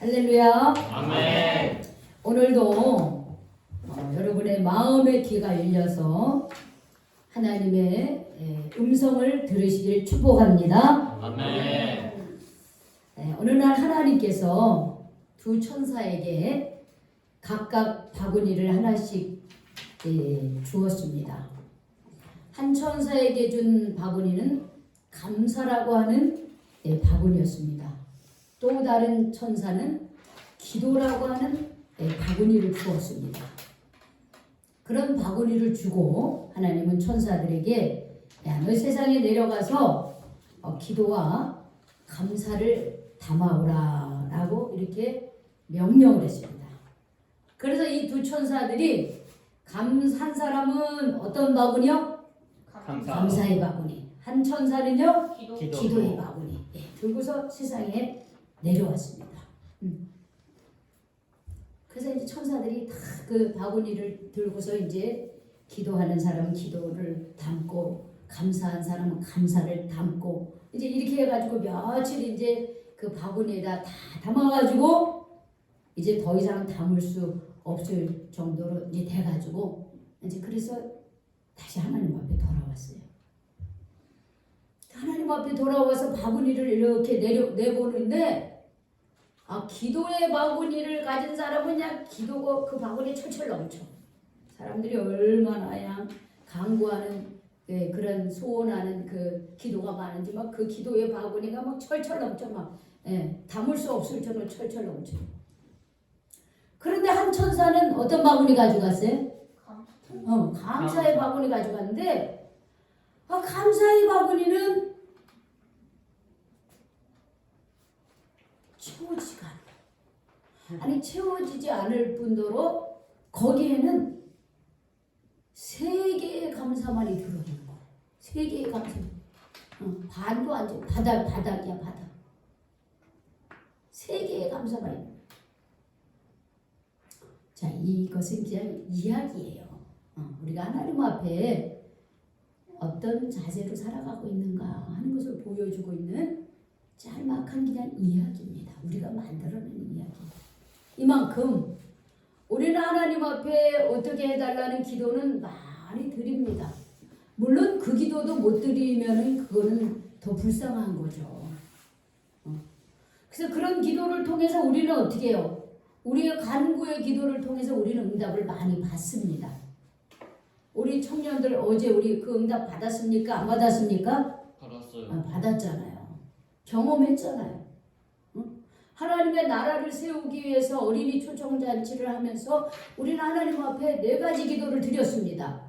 할렐루야. 아멘. 오늘도 여러분의 마음의 귀가 열려서 하나님의 음성을 들으시길 축복합니다. 아멘. 어느 날 하나님께서 두 천사에게 각각 바구니를 하나씩 주었습니다. 한 천사에게 준 바구니는 감사라고 하는 바구니였습니다. 또 다른 천사는 기도라고 하는 바구니를 주었습니다. 그런 바구니를 주고 하나님은 천사들에게 너 세상에 내려가서 기도와 감사를 담아오라 라고 이렇게 명령을 했습니다. 그래서 이 두 천사들이 한 사람은 어떤 바구니요? 감사의 바구니. 한 천사는요? 기도의 바구니. 들고서 세상에 내려왔습니다. 그래서 이제 천사들이 다 그 바구니를 들고서 이제 기도하는 사람은 기도를 담고 감사한 사람은 감사를 담고 이제 이렇게 해가지고 며칠 이제 그 바구니에다 다 담아가지고 이제 더 이상 담을 수 없을 정도로 이제 돼가지고 이제 그래서 다시 하나님 앞에 돌아왔어요. 하나님 앞에 돌아와서 바구니를 이렇게 내보는데 기도의 바구니를 가진 사람은 그냥 기도가 그 바구니에 철철 넘쳐. 사람들이 얼마나 그냥 강구하는 그런 소원하는 그 기도가 많은지 막 그 기도의 바구니가 막 철철 넘쳐 막 담을 수 없을 정도로 철철 넘쳐. 그런데 한 천사는 어떤 바구니 가져갔어요? 감사의 바구니 가져갔는데 감사의 바구니는 채워지지가 않아. 아니 채워지지 않을 뿐더러 거기에는 세 개의 감사만이 들어있는 거야. 세 개의 감사. 반도 안 돼. 바닥이야 바닥. 세 개의 감사만 있는 거야. 자, 이것은 그냥 이야기예요. 우리가 하나님 앞에 어떤 자세로 살아가고 있는가 하는 것을 보여주고 있는 짤막한 그냥 이야기입니다. 우리가 만들어내는 이야기. 이만큼 우리는 하나님 앞에 어떻게 해달라는 기도는 많이 드립니다. 물론 그 기도도 못 드리면은 그거는 더 불쌍한 거죠. 그래서 그런 기도를 통해서 우리는 어떻게 해요? 우리의 간구의 기도를 통해서 우리는 응답을 많이 받습니다. 우리 청년들 어제 우리 그 응답 받았습니까? 안 받았습니까? 받았어요. 받았잖아요. 경험했잖아요. 하나님의 나라를 세우기 위해서 어린이 초청잔치를 하면서 우리는 하나님 앞에 4가지 기도를 드렸습니다.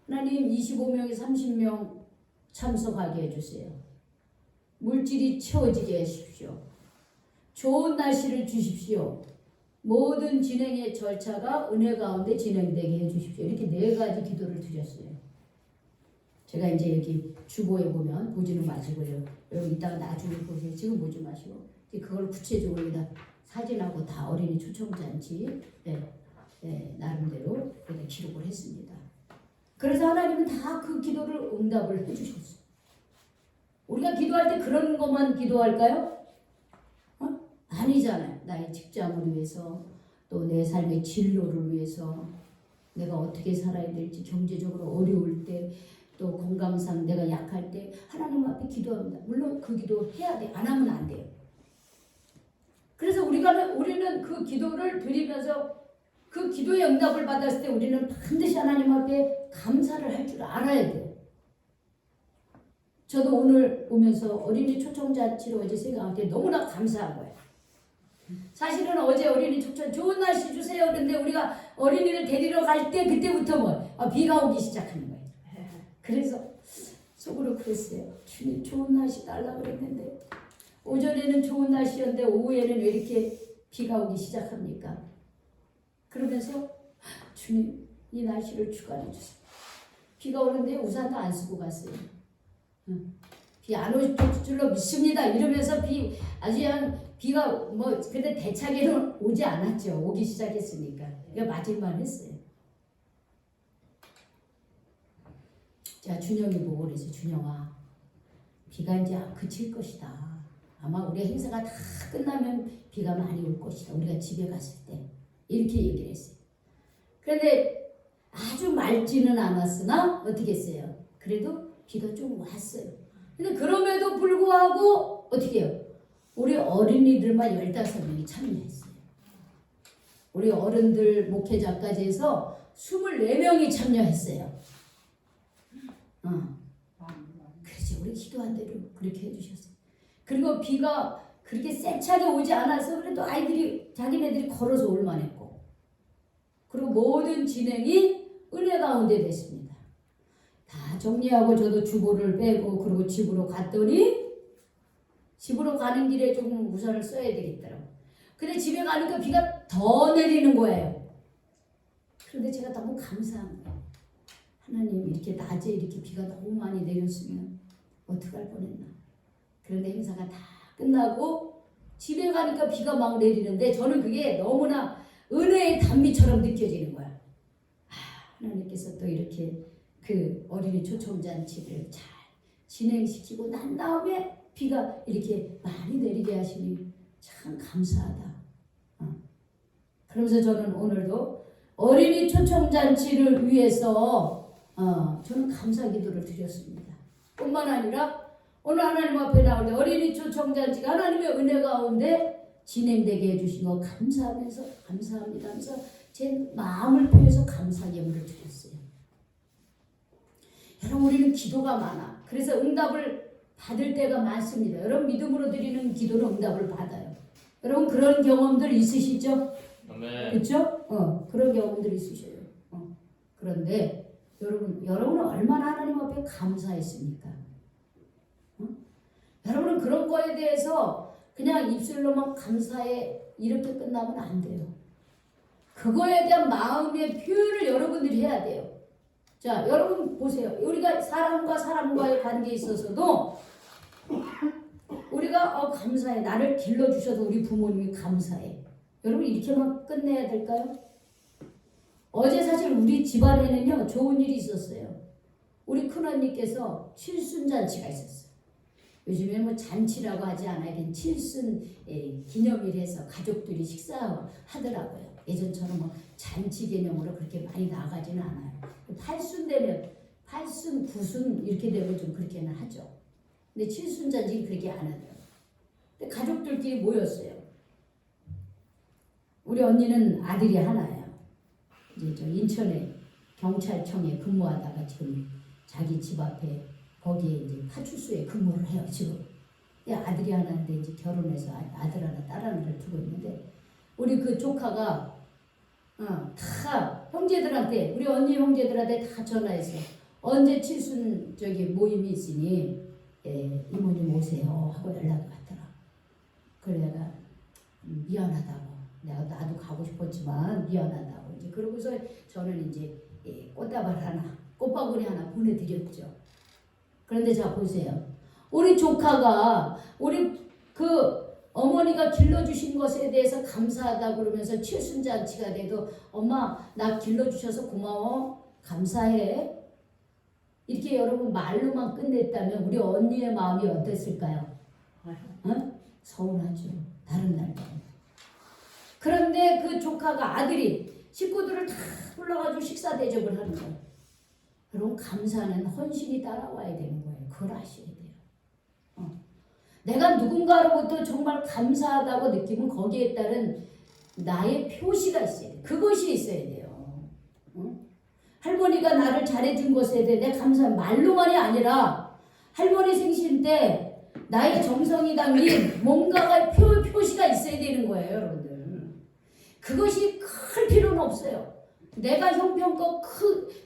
하나님 25명에 30명 참석하게 해주세요. 물질이 채워지게 하십시오. 좋은 날씨를 주십시오. 모든 진행의 절차가 은혜 가운데 진행되게 해주십시오. 이렇게 4가지 기도를 드렸어요. 제가 이제 여기 주보에 보면 보지는 마시고요. 여기 이따가 나중에 보세요. 지금 보지 마시고 그걸 구체적으로 여기다 사진하고 다 어린이 초청잔치 나름대로 기록을 했습니다. 그래서 하나님은 다 그 기도를 응답을 해주셨어요. 우리가 기도할 때 그런 것만 기도할까요? 아니잖아요. 나의 직장을 위해서 또 내 삶의 진로를 위해서 내가 어떻게 살아야 될지 경제적으로 어려울 때 또 건강상 내가 약할 때 하나님 앞에 기도합니다. 물론 그 기도 해야 돼. 안 하면 안 돼요. 그래서 우리는 그 기도를 드리면서 그 기도의 응답을 받았을 때 우리는 반드시 하나님 앞에 감사를 할 줄 알아야 돼요. 저도 오늘 오면서 어린이 초청잔치로 어제 생각할 때 너무나 감사한 거예요. 사실은 어제 어린이 초청 좋은 날씨 주세요. 그런데 우리가 어린이를 데리러 갈 때 그때부터 비가 오기 시작하는 거예요. 그래서 속으로 그랬어요. 주님 좋은 날씨 달라고 그랬는데 오전에는 좋은 날씨였는데 오후에는 왜 이렇게 비가 오기 시작합니까? 그러면서 주님 이 날씨를 주관해 주세요. 비가 오는데 우산도 안 쓰고 갔어요. 비 안 올 줄로 믿습니다. 이러면서 비가 근데 대차게는 오지 않았죠. 오기 시작했으니까. 그러니까 맞을만 했어요. 자, 준영이 보고 그래서 준영아 비가 이제 그칠 것이다. 아마 우리 행사가 다 끝나면 비가 많이 올 것이다. 우리가 집에 갔을 때 이렇게 얘기를 했어요. 그런데 아주 맑지는 않았으나 어떻게 했어요? 그래도 비가 좀 왔어요. 근데 그럼에도 불구하고 어떻게 해요? 우리 어린이들만 15명이 참여했어요. 우리 어른들 목회자까지 해서 24명이 참여했어요. 그렇지. 우리 기도한 대로 그렇게 해주셨어요. 그리고 비가 그렇게 세차게 오지 않아서 그래도 아이들이 자기네들이 걸어서 올만 했고, 그리고 모든 진행이 은혜 가운데 됐습니다. 다 정리하고 저도 주보를 빼고 그리고 집으로 갔더니 집으로 가는 길에 조금 우산을 써야 되겠더라고요. 근데 집에 가니까 비가 더 내리는 거예요. 그런데 제가 너무 감사한 거예요. 하나님, 이렇게 낮에 이렇게 비가 너무 많이 내렸으면 어떡할 뻔했나. 그런데 행사가 다 끝나고 집에 가니까 비가 막 내리는데 저는 그게 너무나 은혜의 단비처럼 느껴지는 거야. 하나님께서 또 이렇게 그 어린이 초청잔치를 잘 진행시키고 난 다음에 비가 이렇게 많이 내리게 하시니 참 감사하다. 그러면서 저는 오늘도 어린이 초청잔치를 위해서 저는 감사 기도를 드렸습니다. 뿐만 아니라 오늘 하나님 앞에 나올 때 어린이 초청잔치가 하나님의 은혜 가운데 진행되게 해주신 거 감사하면서 감사합니다 하면서 제 마음을 표해서 감사 예물을 드렸어요. 여러분, 우리는 기도가 많아. 그래서 응답을 받을 때가 많습니다. 여러분, 믿음으로 드리는 기도는 응답을 받아요. 여러분, 그런 경험들 있으시죠? 그렇죠? 그런 경험들 있으셔요. 그런데 여러분은 얼마나 하나님 앞에 감사했습니까? 여러분은 그런 거에 대해서 그냥 입술로만 감사해 이렇게 끝나면 안 돼요. 그거에 대한 마음의 표현을 여러분들이 해야 돼요. 자, 여러분 보세요. 우리가 사람과 사람과의 관계에 있어서도 우리가 감사해. 나를 길러주셔서 우리 부모님이 감사해. 여러분, 이렇게만 끝내야 될까요? 어제 사실 우리 집안에는요 좋은 일이 있었어요. 우리 큰언니께서 칠순잔치가 있었어요. 요즘에는 뭐 잔치라고 하지 않아요. 칠순 기념일에서 가족들이 식사하더라고요. 예전처럼 뭐 잔치 개념으로 그렇게 많이 나가지는 않아요. 8순 되면 8순, 9순 이렇게 되면 좀 그렇게는 하죠. 근데 칠순 잔치는 그렇게 안 하더라고요. 근데 가족들끼리 모였어요. 우리 언니는 아들이 하나예요. 이제 저 인천에 경찰청에 근무하다가 지금 자기 집 앞에 거기에 이제 파출소에 근무를 해요 지금. 아들이 하나인데 이제 결혼해서 아들 하나 딸 하나를 두고 있는데 우리 그 조카가 다 형제들한테 우리 언니 형제들한테 다 전화해서 언제 칠순 저기 모임이 있으니 이모님 오세요 하고 연락이 왔더라. 그래 내가 미안하다고. 나도 가고 싶었지만 미안하다고. 이제 그러고서 저는 이제 꽃바구니 하나 보내드렸죠. 그런데 자 보세요. 우리 조카가 우리 그 어머니가 길러주신 것에 대해서 감사하다 그러면서 칠순잔치가 돼도 엄마 나 길러주셔서 고마워 감사해 이렇게 여러분 말로만 끝냈다면 우리 언니의 마음이 어땠을까요? 서운하죠. 다른 날도. 그런데 그 조카가 아들이 식구들을 다 불러가지고 식사 대접을 하는 거예요. 여러분, 감사는 헌신이 따라와야 되는 거예요. 그걸 아셔야 돼요. 내가 누군가로부터 정말 감사하다고 느끼면 거기에 따른 나의 표시가 있어야 돼요. 그것이 있어야 돼요. 할머니가 나를 잘해준 것에 대해 내 감사한 말로만이 아니라 할머니 생신 때 나의 정성이 담긴 뭔가가 표시가 있어야 되는 거예요, 여러분들. 그것이 클 필요는 없어요. 내가 형편껏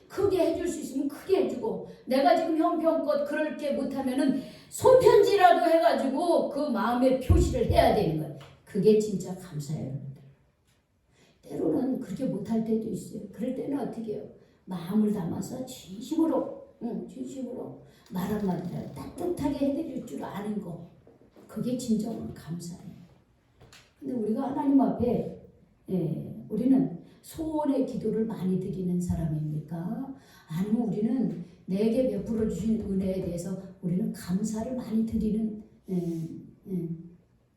크게 해줄 수 있으면 크게 해주고 내가 지금 형편껏 그렇게 못하면은 손편지라도 해가지고 그 마음의 표시를 해야 되는 거예요. 그게 진짜 감사해요, 여러분들. 때로는 그렇게 못할 때도 있어요. 그럴 때는 어떻게 해요? 마음을 담아서 진심으로 말 한마디라도 따뜻하게 해드릴 줄 아는 거. 그게 진정한 감사예요. 근데 우리가 하나님 앞에 우리는 소원의 기도를 많이 드리는 사람입니까? 아니면 우리는 내게 베풀어 주신 은혜에 대해서 우리는 감사를 많이 드리는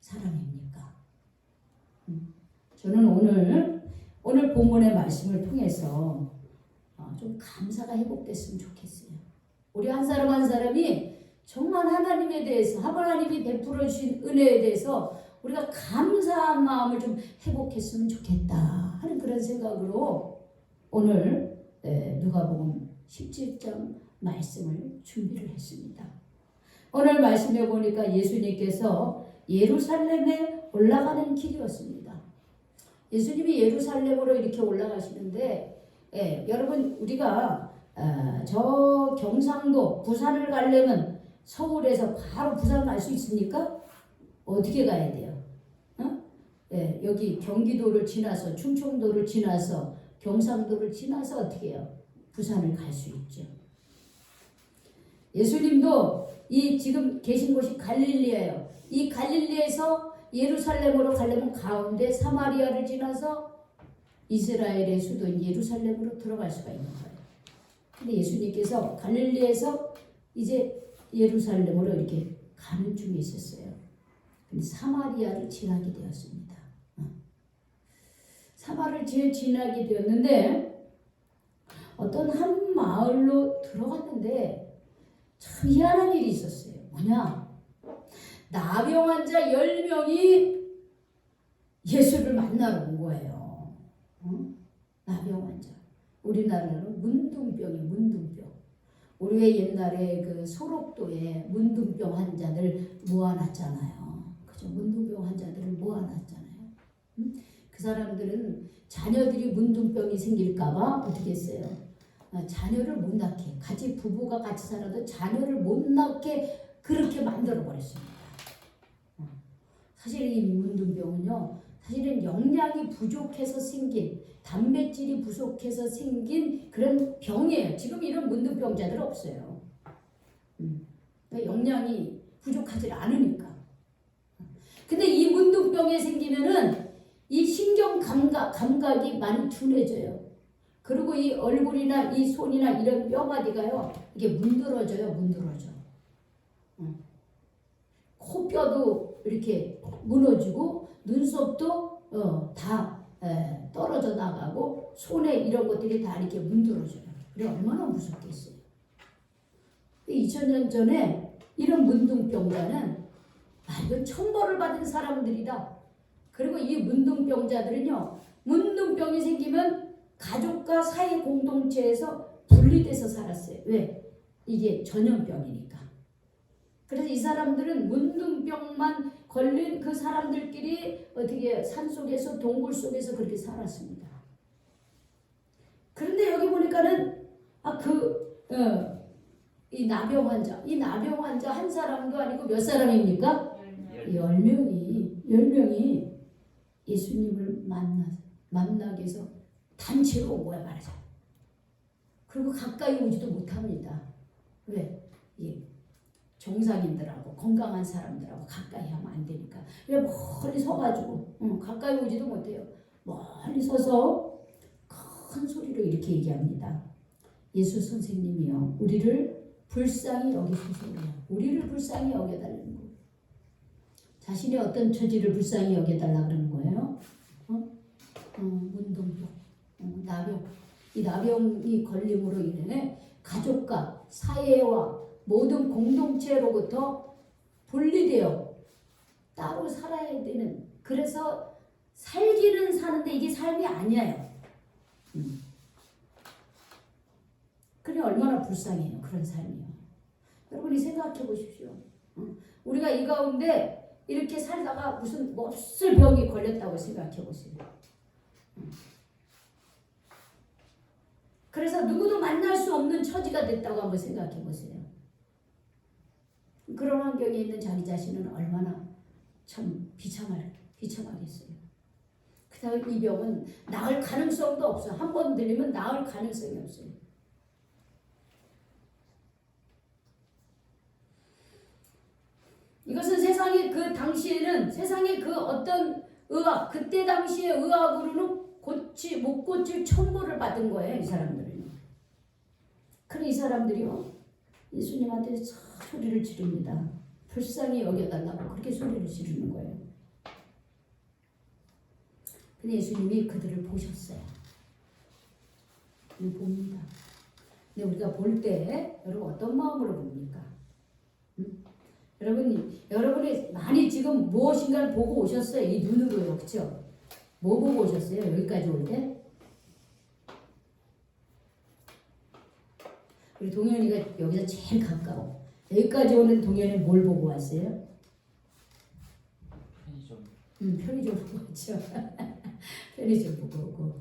사람입니까? 저는 오늘 본문의 말씀을 통해서 좀 감사가 회복됐으면 좋겠어요. 우리 한 사람 한 사람이 정말 하나님에 대해서 하나님이 베풀어 주신 은혜에 대해서 우리가 감사한 마음을 좀 회복했으면 좋겠다 하는 그런 생각으로 오늘 누가복음 17장 말씀을 준비를 했습니다. 오늘 말씀해 보니까 예수님께서 예루살렘에 올라가는 길이었습니다. 예수님이 예루살렘으로 이렇게 올라가시는데 여러분 우리가 저 경상도 부산을 가려면 서울에서 바로 부산 갈 수 있습니까? 어떻게 가야 돼요? 여기 경기도를 지나서 충청도를 지나서 경상도를 지나서 어떻게 해요? 부산을 갈 수 있죠. 예수님도 이 지금 계신 곳이 갈릴리예요. 이 갈릴리에서 예루살렘으로 가려면 가운데 사마리아를 지나서 이스라엘의 수도인 예루살렘으로 들어갈 수가 있는 거예요. 근데 예수님께서 갈릴리에서 이제 예루살렘으로 이렇게 가는 중에 있었어요. 근데 사마리아를 지나게 되었습니다. 사마리아를 지나게 되었는데 어떤 한 마을로 들어갔는데 참 희한한 일이 있었어요. 뭐냐? 나병 환자 10명이 예수를 만나러 온 거예요. 나병 환자. 우리나라로 문둥병이 문둥병. 우리 왜 옛날에 그 소록도에 문둥병 환자들 모아놨잖아요. 그죠? 문둥병 환자들을 모아놨잖아요. 그 사람들은 자녀들이 문둥병이 생길까봐 어떻게 했어요? 자녀를 못 낳게, 같이 부부가 같이 살아도 자녀를 못 낳게 그렇게 만들어 버렸습니다. 사실 이 문둥병은요, 사실은 영양이 부족해서 생긴, 단백질이 부족해서 생긴 그런 병이에요. 지금 이런 문둥병자들 없어요. 영양이 부족하지 않으니까. 근데 이 문둥병에 생기면은 이 신경 감각이 많이 둔해져요. 그리고 이 얼굴이나 이 손이나 이런 뼈마디가요, 이게 문드러져요, 문드러져. 코뼈도 이렇게 무너지고 눈썹도 다 떨어져 나가고 손에 이런 것들이 다 이렇게 문드러져요. 그래 얼마나 무섭겠어요. 2000년 전에 이런 문둥병자는 이건 천벌을 받은 사람들이다. 그리고 이 문둥병자들은요, 문둥병이 생기면 가족과 사회 공동체에서 분리돼서 살았어요. 왜? 이게 전염병이니까. 그래서 이 사람들은 문둥병만 걸린 그 사람들끼리 어떻게 산속에서 동굴 속에서 그렇게 살았습니다. 그런데 여기 보니까는 이 나병 환자 한 사람도 아니고 몇 사람입니까? 10명이 예수님을 만나기 위해서 단체로 온 거야 말이죠. 그리고 가까이 오지도 못합니다. 왜? 정상인들하고 건강한 사람들하고 가까이 하면 안 되니까. 왜 멀리 서가지고 가까이 오지도 못해요. 멀리 서서 큰 소리로 이렇게 얘기합니다. 예수 선생님이요, 우리를 불쌍히 여기소서요. 우리를 불쌍히 여겨달라는 거예요. 자신의 어떤 처지를 불쌍히 여겨달라 그러는 거예요. 문둥병, 나병. 이 나병이 걸림으로 인해 가족과 사회와 모든 공동체로부터 분리되어 따로 살아야 되는, 그래서 살기는 사는데 이게 삶이 아니에요. 그래 얼마나 불쌍해요. 그런 삶이요. 여러분이 생각해 보십시오. 우리가 이 가운데 이렇게 살다가 무슨 몹쓸 병이 걸렸다고 생각해 보세요. 그래서 누구도 만날 수 없는 처지가 됐다고 한번 생각해 보세요. 그런 환경에 있는 자기 자신은 얼마나 참 비참하겠어요. 그다음 이 병은 나을 가능성도 없어요. 한 번 들리면 나을 가능성이 없어요. 이것은 세상의 그 당시에는 세상의 그 어떤 의학, 그때 당시의 의학으로는 못 고칠 천벌을 받은 거예요. 이 사람들은. 그래 이 사람들이요, 예수님한테 소리를 지릅니다. 불쌍히 여겨달라고 그렇게 소리를 지르는 거예요. 근데 예수님이 그들을 보셨어요. 봅니다. 근데 우리가 볼 때 여러분 어떤 마음으로 봅니까? 여러분이 많이 지금 무엇인가를 보고 오셨어요. 이 눈으로요. 그렇죠? 뭐 보고 오셨어요? 여기까지 올 때? 우리 동현이가 여기서 제일 가까워. 여기까지 오는 동현이 뭘 보고 왔어요? 편의점 보고 왔죠. 편의점 보고 오고,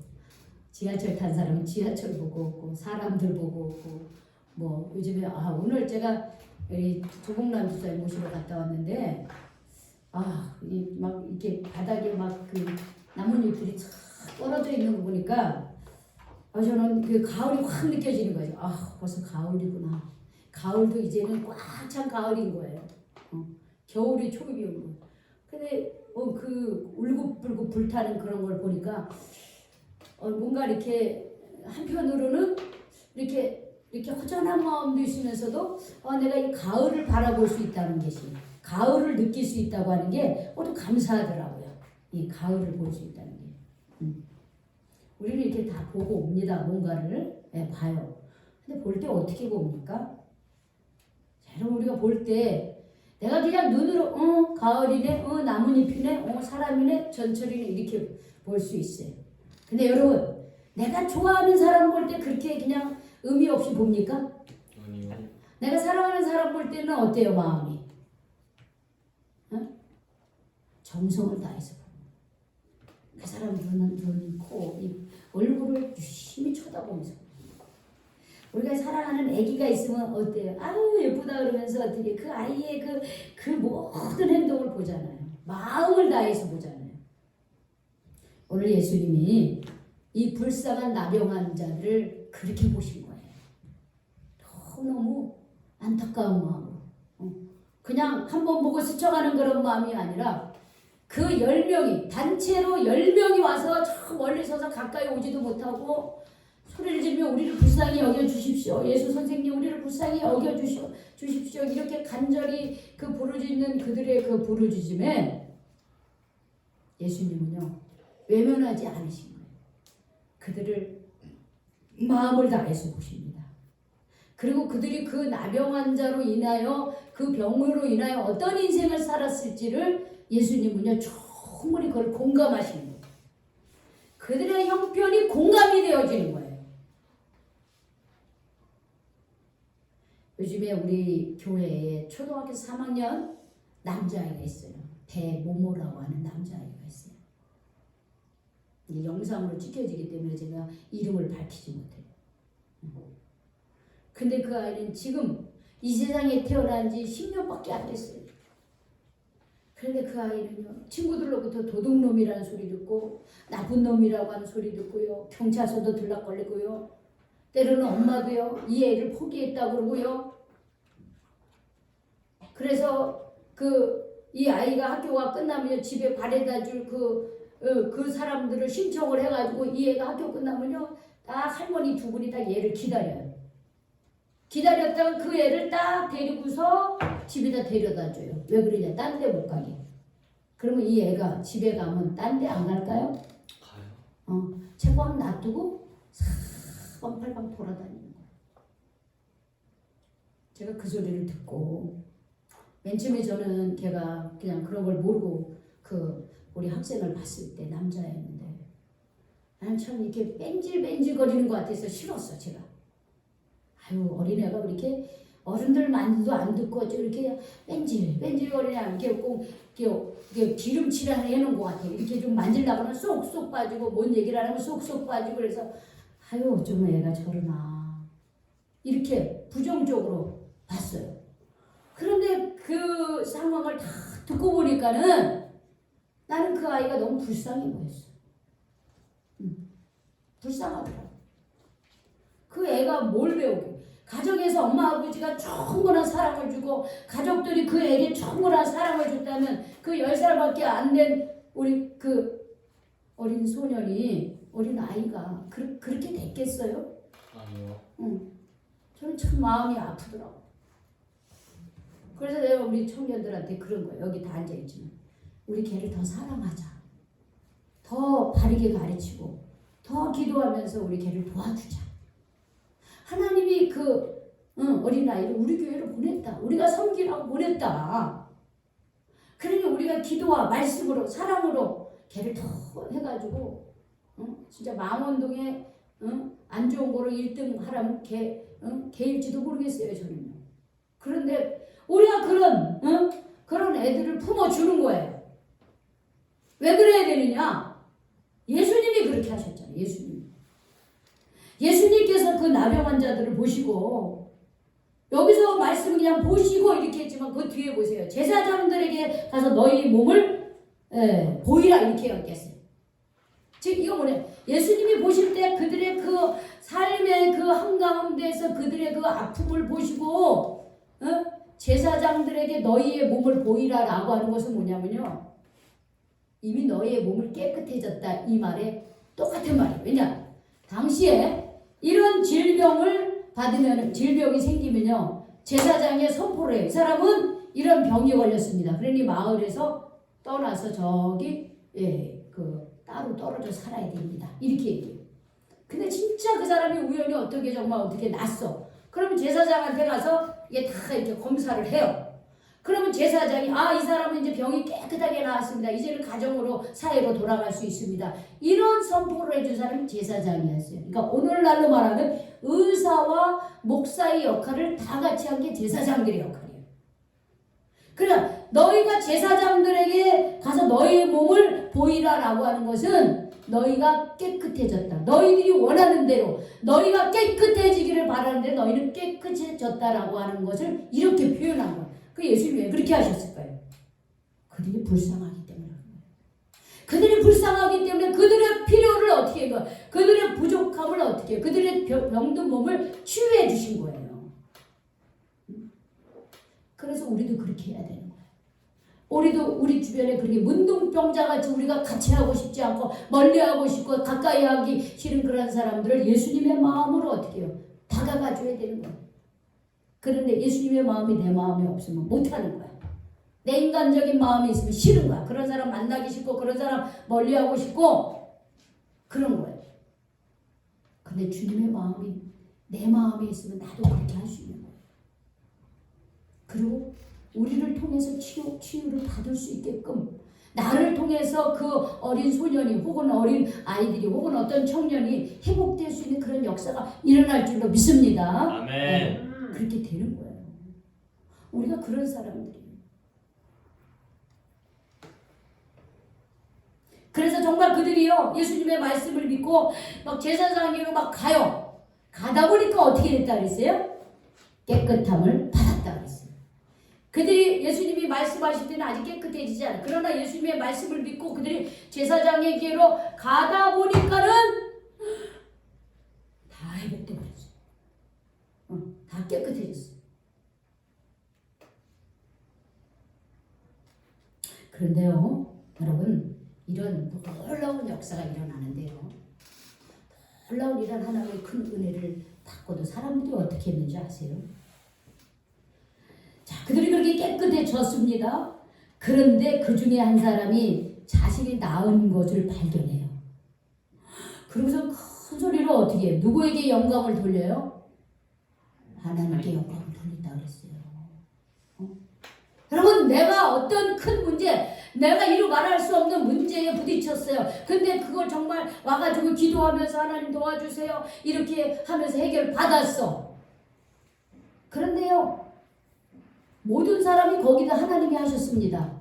지하철 탄 사람은 지하철 보고 오고, 사람들 보고 오고, 뭐 요즘에 오늘 제가 여기 조봉남 주사님 모시러 갔다 왔는데 막 이렇게 바닥에 막 그 나뭇잎들이 쫙 떨어져 있는 거 보니까 저는 그 가을이 확 느껴지는 거죠. 벌써 가을이구나. 가을도 이제는 꽉 찬 가을인 거예요. 겨울이 초입이 온 거. 근데 그 울긋불긋 불타는 그런 걸 보니까 뭔가 이렇게 한편으로는 이렇게 허전한 마음도 있으면서도 내가 이 가을을 바라볼 수 있다는 것이, 가을을 느낄 수 있다고 하는 게 또 감사하더라고요. 이 가을을 볼 수 있다는 게. 우리는 이렇게 다 보고 옵니다. 뭔가를 봐요. 근데 볼 때 어떻게 봅니까? 여러분, 우리가 볼 때 내가 그냥 눈으로 가을이네, 나뭇잎이네, 사람이네, 전철이네 이렇게 볼 수 있어요. 근데 여러분, 내가 좋아하는 사람 볼 때 그렇게 그냥 의미 없이 봅니까? 아니요. 내가 사랑하는 사람 볼 때는 어때요, 마음이? 정성을 다해서 그 사람 눈, 코, 입, 얼굴을 유심히 쳐다보면서 우리가 사랑하는 아기가 있으면 어때요? 아유 예쁘다 그러면서 어떻게 그 아이의 그 모든 행동을 보잖아요. 마음을 다해서 보잖아요. 오늘 예수님이 이 불쌍한 나병 자들을 그렇게 보신 거예요. 너무 안타까운 마음으로. 그냥 한번 보고 스쳐가는 그런 마음이 아니라 그 10명이 단체로 10명이 와서 저 멀리 서서 가까이 오지도 못하고 소리를 지르며 우리를 불쌍히 여겨주십시오. 예수 선생님 우리를 불쌍히 여겨주십시오. 이렇게 간절히 그 부르짖는 그들의 그 부르짖음에 예수님은요 외면하지 않으신 거예요. 그들을 마음을 다해서 보십니다. 그리고 그들이 그 나병 환자로 인하여 그 병으로 인하여 어떤 인생을 살았을지를 예수님은요 충분히 그걸 공감하시는 거예요. 그들의 형편이 공감이 되어지는 거예요. 요즘에 우리 교회에 초등학교 3학년 남자아이가 있어요. 배모모라고 하는 남자아이가 있어요. 이제 영상으로 찍혀지기 때문에 제가 이름을 밝히지 못해요. 근데 그 아이는 지금 이 세상에 태어난 지 10년밖에 안 됐어요. 그런데 그 아이는요 친구들로부터 도둑놈이라는 소리 듣고 나쁜 놈이라고 하는 소리 듣고요 경찰서도 들락거리고요 때로는 엄마도요 이 애를 포기했다 그러고요. 그래서 이 아이가 학교가 끝나면 집에 바래다 줄 그 사람들을 신청을 해가지고 이 애가 학교 끝나면요 딱 할머니 두 분이 딱 얘를 기다려요. 기다렸다가 그 애를 딱 데리고서 집에다 데려다 줘요. 왜 그러냐? 딴 데 못 가게. 그러면 이 애가 집에 가면 딴 데 안 갈까요? 가요. 책방 놔두고 사방팔방 돌아다니는 거예요. 제가 그 소리를 듣고 맨 처음에 저는 걔가 그냥 그런 걸 모르고 우리 학생을 봤을 때 남자였는데 나는 참 이렇게 뺀질뺀질 거리는 것 같아서 싫었어 제가. 아유 어린애가 이렇게 어른들 말도 안 듣고 이렇게 뺀질거리냐 이렇게 기름칠을 해놓은 것 같아. 이렇게 좀 만지려고는 쏙쏙 빠지고 뭔 얘기를 하면 쏙쏙 빠지고 그래서 아유 어쩌면 애가 저러나 이렇게 부정적으로 봤어요. 그런데 그 상황을 다 듣고 보니까는 나는 그 아이가 너무 불쌍해 보였어. 불쌍하더라고. 그 애가 뭘 배우게? 가정에서 엄마 아버지가 충분한 사랑을 주고 가족들이 그 애에게 충분한 사랑을 줬다면 그 10살밖에 안 된 우리 그 어린 소년이 어린 아이가 그렇게 됐겠어요? 아니요. 저는 참 마음이 아프더라고. 그래서 내가 우리 청년들한테 그런 거예요. 여기 다 앉아있지만 우리 걔를 더 사랑하자. 더 바르게 가르치고 더 기도하면서 우리 교회를 도와주자. 하나님이 어린아이를 우리 교회로 보냈다. 우리가 섬기라고 보냈다. 그러니 우리가 기도와 말씀으로 사랑으로 걔를 더 해가지고 진짜 망원동에 안 좋은 거로 1등 하라면 걔일지도 모르겠어요. 저는요. 그런데 우리가 그런 애들을 품어주는 거예요. 왜 그래야 되느냐? 예수님이 그렇게 하셨잖아요. 예수님께서 그 나병 환자들을 보시고 여기서 말씀을 그냥 보시고 이렇게 했지만 그 뒤에 보세요. 제사장들에게 가서 너희 몸을 보이라 이렇게 했겠어요. 즉 이거 뭐냐? 예수님이 보실 때 그들의 그 삶의 그 한가운데서 그들의 그 아픔을 보시고 제사장들에게 너희의 몸을 보이라라고 하는 것은 뭐냐면요. 이미 너희의 몸을 깨끗해졌다 이 말에 똑같은 말이에요. 왜냐? 당시에 이런 질병이 생기면요. 제사장에 선포를 해요. 이 사람은 이런 병이 걸렸습니다. 그러니 마을에서 떠나서 저기 따로 떨어져 살아야 됩니다. 이렇게 얘기해요. 근데 진짜 그 사람이 우연히 어떻게 났어. 그러면 제사장한테 가서 이게 다 이렇게 검사를 해요. 그러면 제사장이 이 사람은 이제 병이 깨끗하게 나았습니다. 이제는 가정으로 사회로 돌아갈 수 있습니다. 이런 선포를 해준 사람이 제사장이었어요. 그러니까 오늘날로 말하면 의사와 목사의 역할을 다 같이 한 게 제사장들의 역할이에요. 그러니까 너희가 제사장들에게 가서 너희의 몸을 보이라라고 하는 것은 너희가 깨끗해졌다. 너희들이 원하는 대로 너희가 깨끗해지기를 바라는데 너희는 깨끗해졌다라고 하는 것을 이렇게 표현한 거예요. 그 예수님이 왜 그렇게 하셨을까요? 그들이 불쌍하기 때문에. 그들이 불쌍하기 때문에 그들의 필요를 어떻게 해요? 그들의 부족함을 어떻게 해요? 그들의 병든 몸을 치유해 주신 거예요. 그래서 우리도 그렇게 해야 되는 거예요. 우리도 우리 주변에 그렇게 문둥병자같이 우리가 같이 하고 싶지 않고 멀리하고 싶고 가까이 하기 싫은 그런 사람들을 예수님의 마음으로 어떻게 해요? 다가가줘야 되는 거예요. 그런데 예수님의 마음이 내 마음에 없으면 못하는 거야. 내 인간적인 마음이 있으면 싫은 거야. 그런 사람 만나기 싫고 그런 사람 멀리하고 싶고 그런 거예요. 근데 주님의 마음이 내 마음에 있으면 나도 그렇게 할 수 있는 거예요. 그리고 우리를 통해서 치유를 받을 수 있게끔 나를 통해서 그 어린 소년이 혹은 어린 아이들이 혹은 어떤 청년이 회복될 수 있는 그런 역사가 일어날 줄로 믿습니다. 아멘. 그렇게 되는 거예요. 우리가 그런 사람들이에요. 그래서 정말 그들이요 예수님의 말씀을 믿고 막 제사장에게 막 가요. 가다 보니까 어떻게 됐다 그랬어요? 깨끗함을 받았다 그랬어요. 그들이 예수님이 말씀하실 때는 아직 깨끗해지지 않아요. 그러나 예수님의 말씀을 믿고 그들이 제사장에게로 가다 보니까는 다 회복돼 버렸어요. 다 깨끗해졌어요. 그런데요, 여러분, 이런 놀라운 역사가 일어나는데요. 놀라운 이런 하나님의 큰 은혜를 받고도 사람들이 어떻게 했는지 아세요? 자, 그들이 그렇게 깨끗해졌습니다. 그런데 그 중에 한 사람이 자신이 낳은 것을 발견해요. 그러고서 큰 소리로 어떻게 해요? 누구에게 영광을 돌려요? 하나님께 영광을 돌린다 그랬어요. 여러분, 내가 어떤 큰 문제, 내가 이루 말할 수 없는 문제에 부딪혔어요. 근데 그걸 정말 와가지고 기도하면서 하나님 도와주세요. 이렇게 하면서 해결 받았어. 그런데요, 모든 사람이 거기다 하나님이 하셨습니다.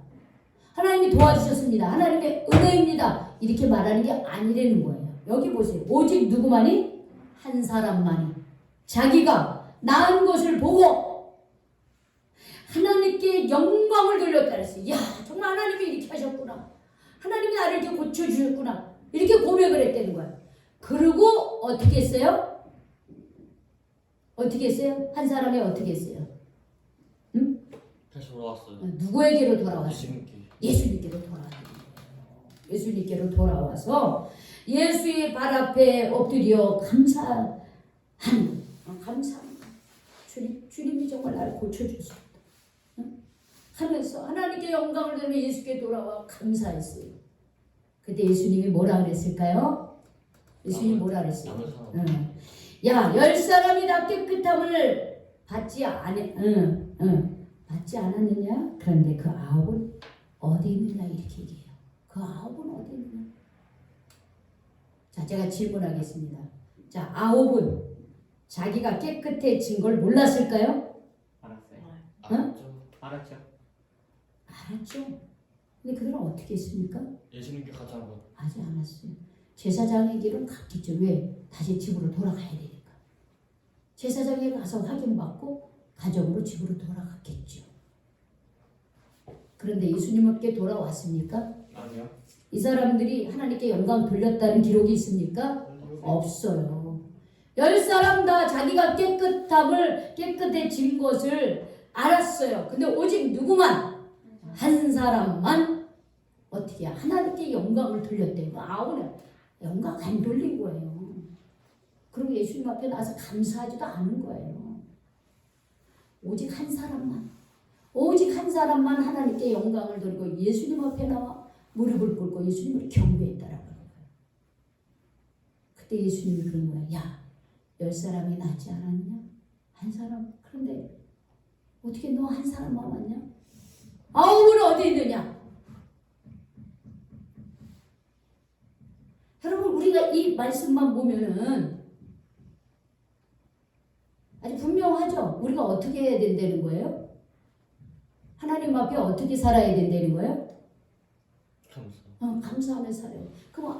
하나님이 도와주셨습니다. 하나님의 은혜입니다. 이렇게 말하는 게 아니라는 거예요. 여기 보세요. 오직 누구만이? 한 사람만이 자기가 낳은 것을 보고 하나님께 영광을 돌렸다 그랬어요. 야, 정말 하나님이 이렇게 하셨구나. 하나님이 나를 이렇게 고쳐주셨구나. 이렇게 고백을 했다는 거예요. 그리고 어떻게 했어요? 어떻게 했어요? 한 사람이 어떻게 했어요? 응? 다시 돌아왔어요. 누구에게로 돌아왔어요? 예수님께. 예수님께로 돌아왔어요. 예수님께로 돌아와서 예수의 발 앞에 엎드려 감사합니다. 주님이 정말 나를 고쳐주셨다. 하면서 하나님께 영광을 돌리며 예수께 돌아와 감사했어요. 그때 예수님이 뭐라 그랬을까요? 예수님이 뭐라 그랬어요? 남은 사람. 응. 야, 10사람이 다 깨끗함을 받지 않았느냐? 그런데 그 9은 어디 있느냐 이렇게 얘기해요. 그 9은 어디 있느냐? 자, 제가 질문하겠습니다. 자, 9은 자기가 깨끗해진 걸 몰랐을까요? 알았어요. 알았죠. 알았죠. 근데 그들은 어떻게 했습니까? 예수님께 가자는 거. 하지 않았어요. 제사장의 길은 갔겠죠. 왜? 다시 집으로 돌아가야 되니까. 제사장에 가서 확인받고 가정으로 집으로 돌아갔겠죠. 그런데 예수님께 돌아왔습니까? 아니요. 이 사람들이 하나님께 영광 돌렸다는 기록이 있습니까? 없어요. 10사람 다 자기가 깨끗해진 것을 알았어요. 근데 오직 누구만? 한 사람만 어떻게 하나님께 영광을 돌렸대요. 아우는 영광 안 돌린 거예요. 그리고 예수님 앞에 나서 감사하지도 않은 거예요. 오직 한 사람만 하나님께 영광을 돌리고 예수님 앞에 나와 무릎을 꿇고 예수님을 경배했다라고 하는 거예요. 그때 예수님이 그런 거예요. 야, 10사람이 낫지 않았냐? 한 사람. 그런데 어떻게 너 한 사람만 왔냐? 9은 어디 있느냐? 여러분, 우리가 이 말씀만 보면은 아주 분명하죠? 우리가 어떻게 해야 된다는 거예요? 하나님 앞에 어떻게 살아야 된다는 거예요? 감사하며 살아요. 그럼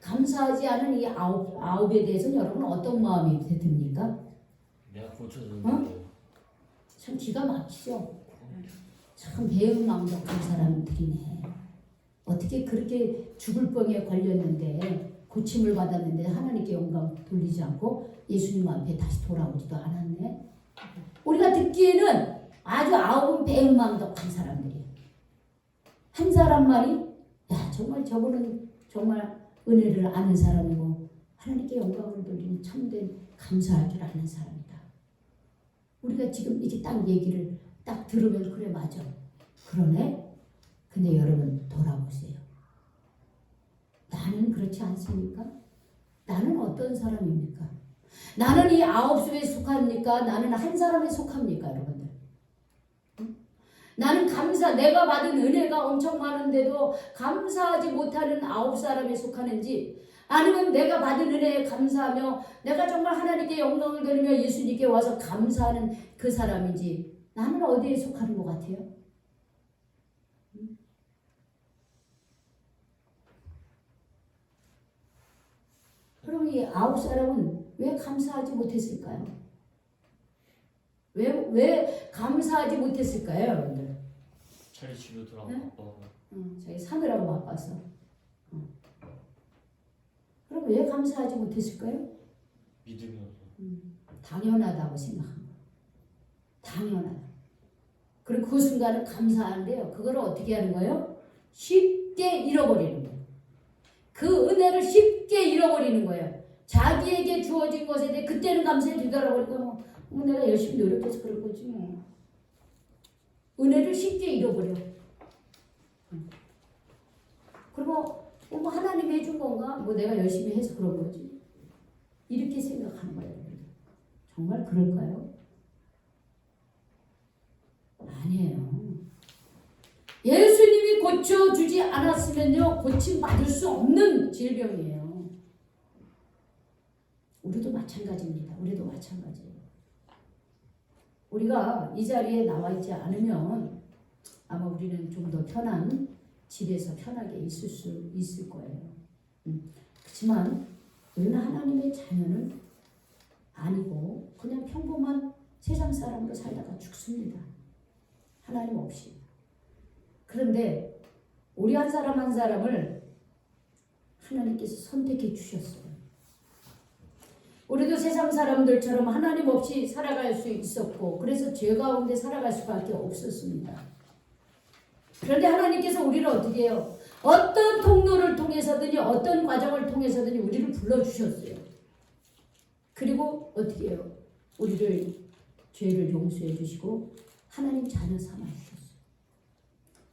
감사하지 않은 이 아홉에 대해서는 여러분 어떤 마음이 듭니까? 내가 고쳐줬는데. 참 기가 막히죠? 참 배은망덕한 사람들이네. 어떻게 그렇게 죽을 병에 걸렸는데 고침을 받았는데 하나님께 영광 돌리지 않고 예수님 앞에 다시 돌아오지도 않았네. 우리가 듣기에는 아주 9은 배은망덕한 사람들이에요. 한 사람만이 야, 정말 저분은 정말 은혜를 아는 사람이고 하나님께 영광을 돌리는 참된 감사할 줄 아는 사람이다. 우리가 지금 이게 딱 얘기를 딱 들으면 그래 맞아. 그러네. 근데 여러분 돌아보세요. 나는 그렇지 않습니까? 나는 어떤 사람입니까? 나는 이 9수에 속합니까? 나는 한 사람에 속합니까, 여러분들? 나는 내가 받은 은혜가 엄청 많은데도 감사하지 못하는 9사람에 속하는지, 아니면 내가 받은 은혜에 감사하며 내가 정말 하나님께 영광을 돌리며 예수님께 와서 감사하는 그 사람인지, 나는 어디에 속하는 것 같아요? 그럼 이 9사람은 왜 감사하지 못했을까요? 왜 감사하지 못했을까요, 여러분들? 자기 집에 돌아가 네? 바빠서. 자기 사느라고 바빠서. 그럼 왜 감사하지 못했을까요? 믿음이 없어. 당연하다고 생각한 거예요. 당연하다. 그리고 그 순간은 감사한데요. 그걸 어떻게 하는 거예요? 쉽게 잃어버리는 거예요. 그 은혜를 쉽게 잃어버리는 거예요. 자기에게 주어진 것에 대해 그때는 감사해 뒤돌아버리고 내가 열심히 노력해서 그런 거지 뭐. 은혜를 쉽게 잃어버려. 그리고 뭐 하나님이 해준 건가? 뭐 내가 열심히 해서 그런 거지. 이렇게 생각하는 거예요. 정말 그럴까요? 아니에요. 예수님이 고쳐주지 않았으면요, 고침받을 수 없는 질병이에요. 우리도 마찬가지입니다. 우리도 마찬가지예요. 우리가 이 자리에 나와 있지 않으면 아마 우리는 좀 더 편한 집에서 편하게 있을 수 있을 거예요. 그렇지만 우리는 하나님의 자녀는 아니고 그냥 평범한 세상 사람으로 살다가 죽습니다. 하나님 없이. 그런데 우리 한 사람 한 사람을 하나님께서 선택해 주셨어요. 우리도 세상 사람들처럼 하나님 없이 살아갈 수 있었고 그래서 죄 가운데 살아갈 수밖에 없었습니다. 그런데 하나님께서 우리를 어떻게 해요? 어떤 통로를 통해서든지 어떤 과정을 통해서든지 우리를 불러주셨어요. 그리고 어떻게 해요? 우리를 죄를 용서해 주시고 하나님 자녀 삼아 주셨어요.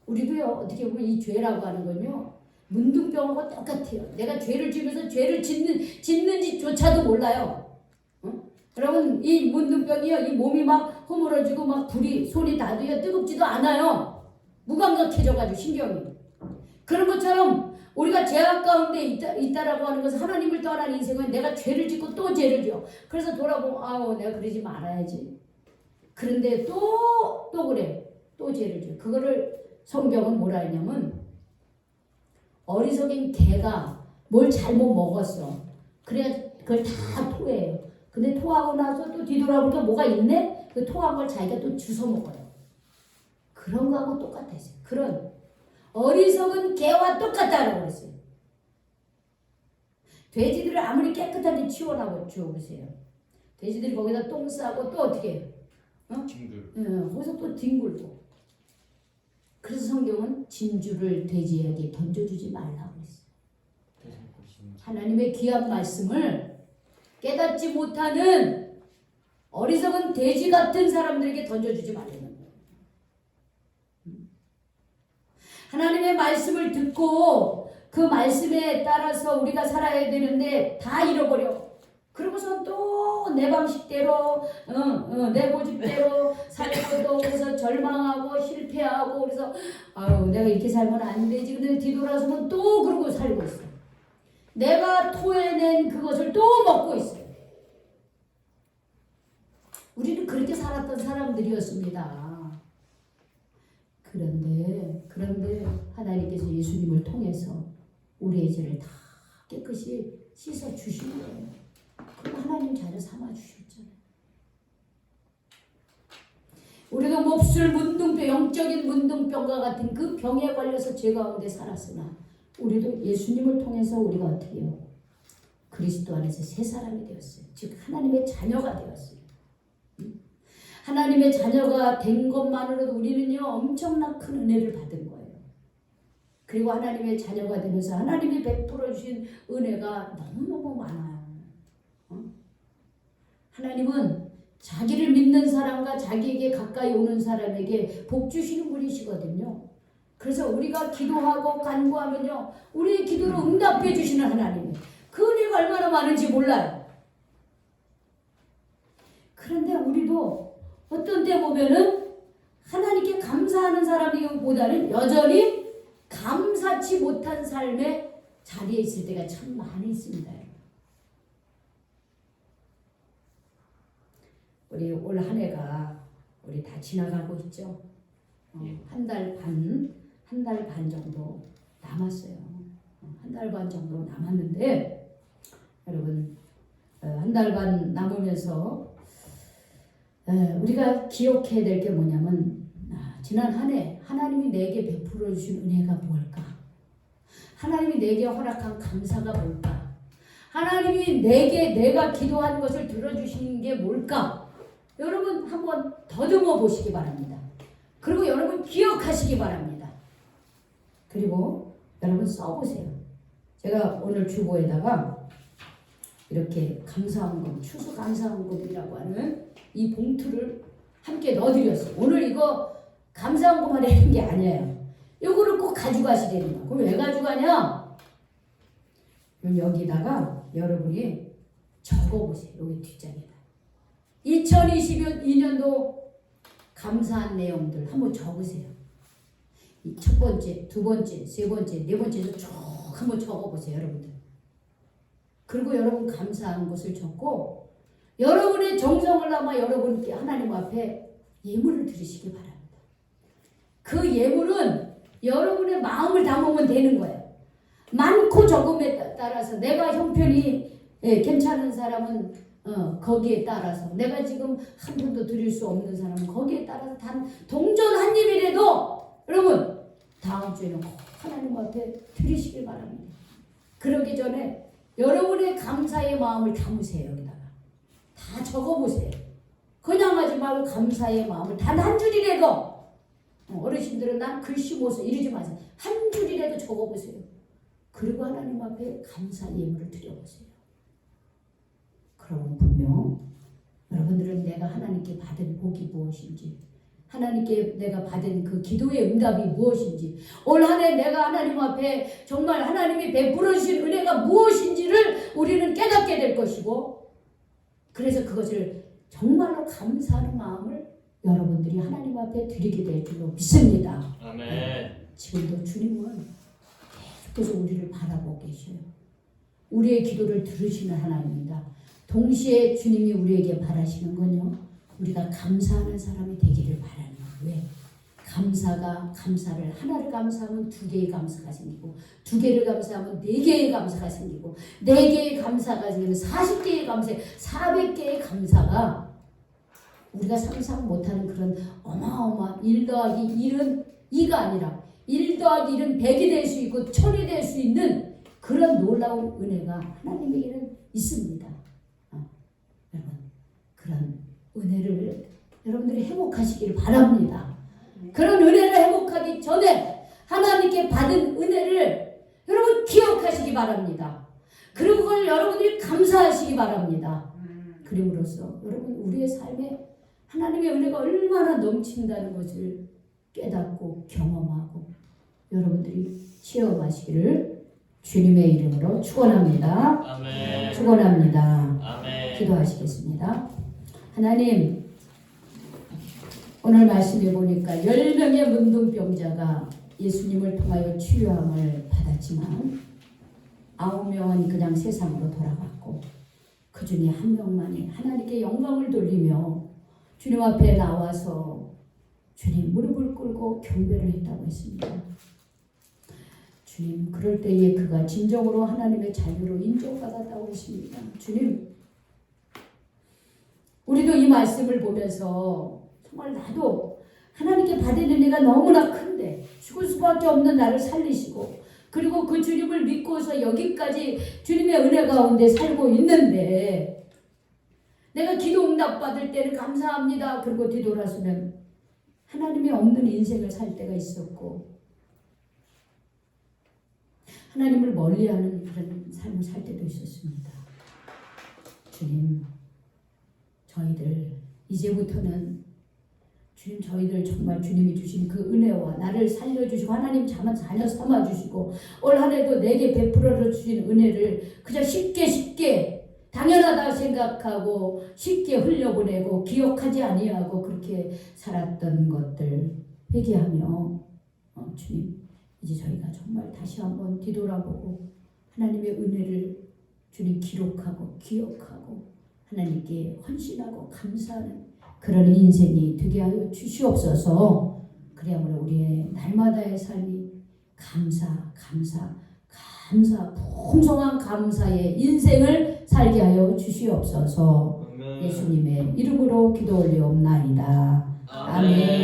우리도요, 어떻게 보면 이 죄라고 하는 건요, 문둥병하고 똑같아요. 내가 죄를 지면서 죄를 짓는지조차도 몰라요. 여러분 이 문둥병이요, 이 몸이 막 허물어지고 막 불이 손이 닿아도 뜨겁지도 않아요. 무감각해져가지고 신경이. 그런 것처럼 우리가 죄악 가운데 있다라고 하는 것은 하나님을 떠난 인생은 내가 죄를 짓고 또 죄를 지어. 그래서 돌아보면 아우 내가 그러지 말아야지. 그런데 또 그래. 또 죄를 지어. 그거를 성경은 뭐라 했냐면 어리석인 개가 뭘 잘못 먹었어. 그래 그걸 다 토해요. 근데 토하고 나서 또 뒤돌아보니까 뭐가 있네? 그 토한 걸 자기가 또 주워 먹어요. 그런 거하고 똑같았어요. 그런 어리석은 개와 똑같다라고 그랬어요. 돼지들을 아무리 깨끗하게 치워나고 주워보세요. 돼지들이 거기다 똥 싸고 또 어떻게 해요? 징글. 거기서 또 뒹굴고. 그래서 성경은 진주를 돼지에게 던져주지 말라고 했어요. 하나님의 귀한 말씀을 깨닫지 못하는 어리석은 돼지 같은 사람들에게 던져주지 말라는 거예요. 하나님의 말씀을 듣고 그 말씀에 따라서 우리가 살아야 되는데 다 잃어버려. 그러고서 또 내 방식대로 내 고집대로 살려도 그래서 절망하고 실패하고 그래서 아유 내가 이렇게 살면 안 되지. 근데 뒤돌아서면 또 그러고 살고 있어. 내가 토해낸 그것을 또 먹고 있어요. 우리는 그렇게 살았던 사람들이었습니다. 그런데 하나님께서 예수님을 통해서 우리의 죄를 다 깨끗이 씻어 주신 거예요. 그럼 하나님 자녀 삼아 주셨잖아요. 우리가 몹쓸 문둥병, 영적인 문둥병과 같은 그 병에 걸려서 죄 가운데 살았으나 우리도 예수님을 통해서 우리가 어떻게 해요? 그리스도 안에서 새 사람이 되었어요. 즉 하나님의 자녀가 되었어요. 하나님의 자녀가 된 것만으로도 우리는요 엄청난 큰 은혜를 받은 거예요. 그리고 하나님의 자녀가 되면서 하나님이 베풀어 주신 은혜가 너무너무 많아요. 하나님은 자기를 믿는 사람과 자기에게 가까이 오는 사람에게 복 주시는 분이시거든요. 그래서 우리가 기도하고 간구하면요 우리의 기도를 응답해 주시는 하나님. 그 은혜가 얼마나 많은지 몰라요. 그런데 우리도 어떤 때 보면은 하나님께 감사하는 사람이기보다는 여전히 감사치 못한 삶의 자리에 있을 때가 참 많이 있습니다. 우리 올 한 해가 우리 다 지나가고 있죠. 한 달 반 정도 남았어요. 한 달 반 정도 남았는데 여러분 한 달 반 남으면서 우리가 기억해야 될 게 뭐냐면 지난 한 해 하나님이 내게 베풀어 주신 은혜가 뭘까? 하나님이 내게 허락한 감사가 뭘까? 하나님이 내가 기도한 것을 들어주시는 게 뭘까? 여러분 한번 더듬어 보시기 바랍니다. 그리고 여러분 기억하시기 바랍니다. 그리고 여러분 써보세요. 제가 오늘 주보에다가 이렇게 감사헌금, 추수감사헌금이라고 하는 이 봉투를 함께 넣어드렸어요. 오늘 이거 감사헌금 하려는 게 아니에요. 이거를 꼭 가져가시려는 거예요. 그럼 왜 가져가냐? 그럼 여기다가 여러분이 적어보세요. 여기 뒷장에다. 2022년도 감사한 내용들 한번 적으세요. 첫 번째, 두 번째, 세 번째, 네 번째에서 쭉 한번 적어보세요, 여러분들. 그리고 여러분 감사한 것을 적고 여러분의 정성을 담아 여러분께 하나님 앞에 예물을 드리시기 바랍니다. 그 예물은 여러분의 마음을 담으면 되는 거예요. 많고 적음에 따라서 내가 형편이 괜찮은 사람은 거기에 따라서 내가 지금 한 푼도 드릴 수 없는 사람은 거기에 따라서 단 동전 한 입이라도 여러분 다음 주에는 꼭 하나님 앞에 드리시길 바랍니다. 그러기 전에 여러분의 감사의 마음을 담으세요. 여기다가 다 적어보세요. 그냥 하지 말고 감사의 마음을 단 한 줄이라도 어르신들은 난 글씨 못 써 이러지 마세요. 한 줄이라도 적어보세요. 그리고 하나님 앞에 감사 예물을 드려보세요. 그러면 분명 여러분들은 내가 하나님께 받은 복이 무엇인지 하나님께 내가 받은 그 기도의 응답이 무엇인지, 올 한 해 내가 하나님 앞에 정말 하나님이 베풀어 주신 은혜가 무엇인지를 우리는 깨닫게 될 것이고, 그래서 그것을 정말로 감사하는 마음을 여러분들이 하나님 앞에 드리게 될 줄로 믿습니다. 아멘. 지금도 주님은 계속해서 우리를 바라보고 계셔요. 우리의 기도를 들으시는 하나님입니다. 동시에 주님이 우리에게 바라시는 건요, 우리가 감사하는 사람이 되기를 바라는 거예요. 왜? 감사를 하나를 감사하면 2개의 감사가 생기고, 2개를 감사하면 4개의 감사가 생기고, 4개의 감사가 생기면 40개의 감사, 400개의 감사가 우리가 상상 못하는 그런 어마어마한 1 더하기 1은 2가 아니라 1 더하기 1은 100이 될 수 있고 1000이 될 수 있는 그런 놀라운 은혜가 하나님에게는 있습니다. 여러분, 그런 은혜를 여러분들이 회복하시길 바랍니다. 그런 은혜를 회복하기 전에 하나님께 받은 은혜를 여러분 기억하시기 바랍니다. 그리고 그걸 여러분들이 감사하시기 바랍니다. 그림으로써 여러분 우리의 삶에 하나님의 은혜가 얼마나 넘친다는 것을 깨닫고 경험하고 여러분들이 체험하시기를 주님의 이름으로 축원합니다. 아멘. 축원합니다. 아멘. 기도하시겠습니다. 하나님, 오늘 말씀해 보니까 10명의 문둥병자가 예수님을 통하여 치유함을 받았지만 9명은 그냥 세상으로 돌아갔고, 그 중에 1명만이 하나님께 영광을 돌리며 주님 앞에 나와서 주님 무릎을 꿇고 경배를 했다고 했습니다. 주님, 그럴 때에 그가 진정으로 하나님의 자녀로 인정받았다고 했습니다. 주님, 우리도 이 말씀을 보면서 정말 나도 하나님께 받은 은혜가 너무나 큰데 죽을 수밖에 없는 나를 살리시고, 그리고 그 주님을 믿고서 여기까지 주님의 은혜 가운데 살고 있는데, 내가 기도 응답 받을 때는 감사합니다. 그리고 뒤돌아서면 하나님이 없는 인생을 살 때가 있었고, 하나님을 멀리하는 그런 삶을 살 때도 있었습니다. 주님, 저희들 이제부터는 주님, 저희들 정말 주님이 주신 그 은혜와 나를 살려주시고 하나님 자녀 삼아주시고 올 한 해도 내게 베풀어 주신 은혜를 그저 쉽게 당연하다 생각하고 쉽게 흘려보내고 기억하지 아니하고 그렇게 살았던 것들 회개하며 주님, 이제 저희가 정말 다시 한번 뒤돌아보고 하나님의 은혜를 주님 기록하고 기억하고 하나님께 헌신하고 감사하는 그런 인생이 되게 하여 주시옵소서. 그래야말로 우리의 날마다의 삶이 감사 풍성한 감사의 인생을 살게 하여 주시옵소서. 예수님의 이름으로 기도 올리옵나이다. 아멘.